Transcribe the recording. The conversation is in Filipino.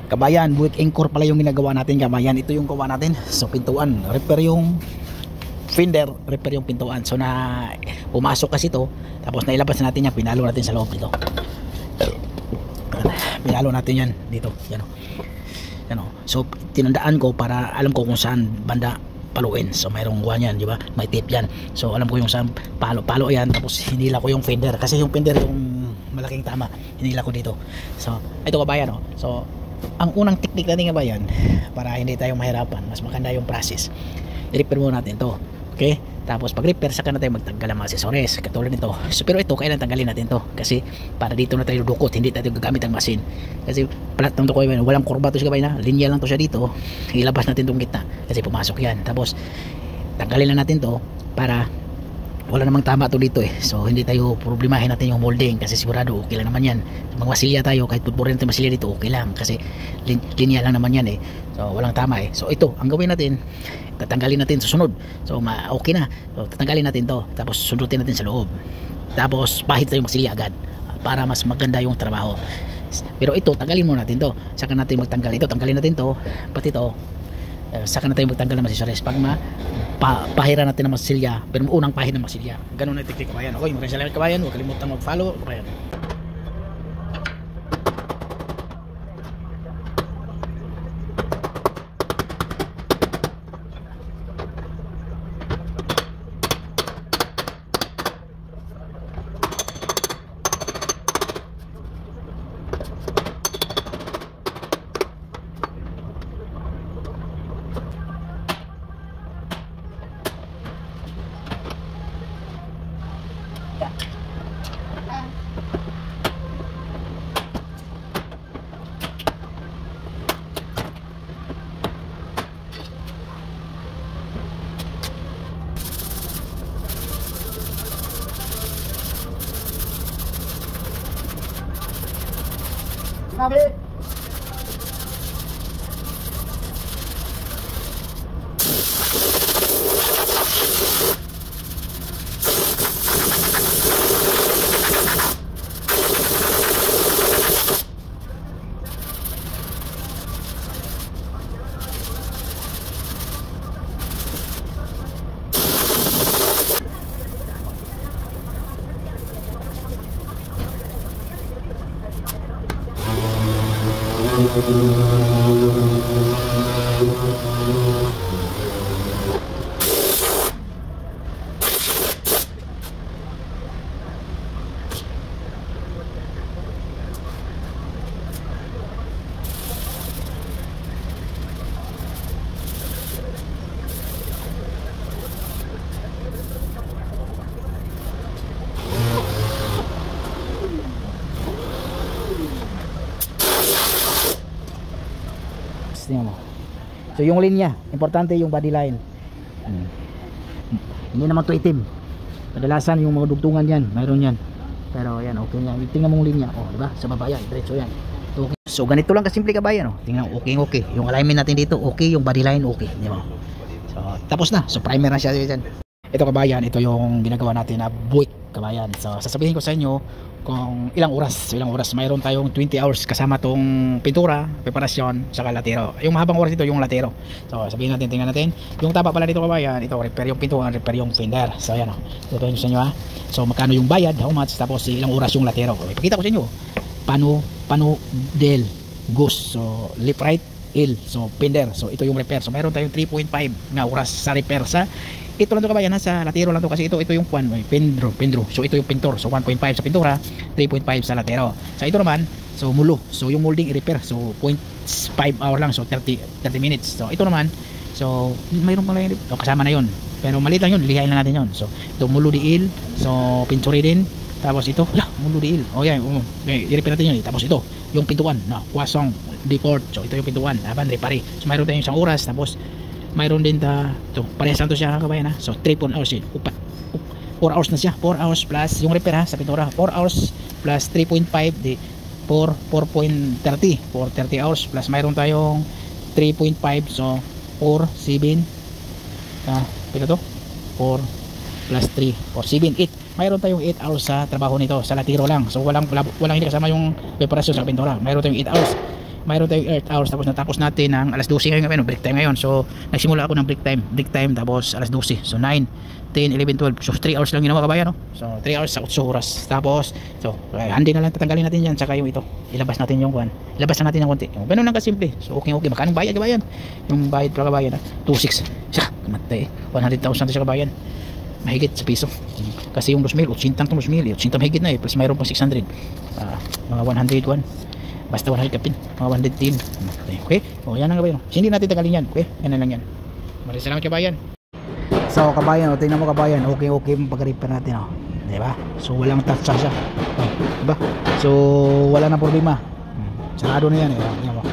Kabayan, buick anchor pala yung ginagawa natin kabayan. Ito yung gawa natin. So pintuan, repair yung fender, repair yung pintuan. So na pumasok kasi to, tapos nailabas natin yan, pinalo natin sa loob dito. Pinalo natin yan dito, yan o. Yan o. So tinandaan ko para alam ko kung saan banda paluin. So mayroong guwan yan, di ba? May tape yan. So alam ko yung saan palo yan, tapos hinila ko yung fender kasi yung fender yung malaking tama, hinila ko dito. So ito kabayan o. So ang unang technique natin kabayan, para hindi tayo mahirapan, mas maganda yung process, i-repair muna natin to, okay? Tapos pag repair saka na tayo magtanggal ng mga accessories katulad nito. So, pero ito kailan tanggalin natin to kasi para dito na tayo dudukot, hindi tayo gagamit ang machine kasi plat ng to ko, walang kurba to siya kabayan, linya lang to siya dito. Ilabas natin tong gitna kasi pumasok yan, tapos tanggalin na natin to para wala namang tama to dito eh. So hindi tayo problemahin natin yung molding kasi sigurado okay lang naman yan. Mga masilya tayo, kahit putpurin natin masilya dito okay lang kasi linya lang naman yan eh. So walang tama eh. So ito ang gawin natin, tatanggalin natin susunod. So okay na, so tatanggalin natin to, tapos sundutin natin sa loob, tapos pahit tayo masilya agad para mas maganda yung trabaho. Pero ito tanggalin muna natin to, saka natin magtanggal ito, tanggalin natin to, pati to, saka natin magtanggal ng accessories pag pahira natin ng masilya, pero unang pahid ng masilya. Ganun na technique kabayan. Okay, maraming salamat kabayan, huwag kalimutan mag-follow kabayan. Sabi. Tingnan mo. So yung linya, importante yung body line. Hindi naman to itim. Kadalasan yung mga dugtungan yan, mayroon yan. Pero yan, okay yan. Tingnan mo yung linya, oh, di ba? Sa baba yan, diretso yan. Okay. So ganito lang kasimple kabayan, oh. Tingnan mo, okay. Yung alignment natin dito, okay, yung body line, okay, di ba? So tapos na. So primer na siya diyan. Ito kabayan, ito yung ginagawa natin na buick kabayan. So sasabihin ko sa inyo kung ilang oras. Mayroon tayong 20 hours kasama tong pintura, preparasyon, saka latero. Yung mahabang oras dito yung latero. So sabihin natin, tingnan natin. Yung tapa pala dito kabayan, ito repair yung pintuan, repair yung fender. So ayan o. Tutuin ko sa inyo ha. So magkano yung bayad, how much, tapos ilang oras yung latero. Ipakita ko sa inyo. Pano del goose. So left right L. So fender. So ito yung repair. So mayroon tayong 3.5 na oras sa repair sa ito lang to kabayan, sa latero lang to kasi ito yung kwan, pendro. So ito yung pintor. So 1.5 sa pintura, 3.5 sa latero. Sa ito naman, so mulo. So yung molding i-repair. So 0.5 hour lang, so 30 minutes. So ito naman, so mayroon pala yun, kasama na yun. Pero maliit lang yun, lihain na natin yun. So ito mulo di il, so pinturi din. Tapos ito, mulo di il. Okay, i-repair natin yun. Tapos ito, yung pintuan, kwasong deport. So ito yung pintuan, aban repari. So mayroon tayong isang oras, tapos mayroon din ito, parehas lang to siya kabayan ha. So 3 hours yun, 4 hours na siya, 4 hours plus yung repair ha, sa pintura, 4 hours plus 3.5 di 4.30 hours plus mayroon tayong 3.5, so 4, 7 pila to, 4 plus 3, 4, 7, 8, mayroon tayong 8 hours sa trabaho nito, sa latiro lang. So walang hindi kasama yung preparasyon sa pintura, mayroon tayong 8 hours. mayroon tayong 8 hours, tapos natapos natin ng alas 12 ngayon, break time ngayon. So nagsimula ako ng break time tapos alas 12. So 9, 10, 11, 12. So 3 hours lang ginawa kabayan, no? So 3 hours sa 8 oras. Tapos so handi na lang, tatanggalin natin yan, saka yung ito ilabas natin yung kuan, ilabas na natin ng konti. Ganun lang kasimple. So okay, magkano bayad kabayan? Yung bayad para kabayan, 2.6 siya, kamatay 100,000 siya kabayan, mahigit sa piso. Kasi yung 2,000 80 tong 2,000 80 mahigit na plus mayroon pang 600, mga 101, basta 100 kapin, mga 110. Okay, o yan ang kabayan, hindi natin tagalin yan. Okay, yan lang yan. Maraming salamat kabayan. So kabayan, tingnan mo kabayan, okay yung pag-repair natin, diba? So walang touch siya, diba? So wala na problema, sarado na yan, tingnan mo.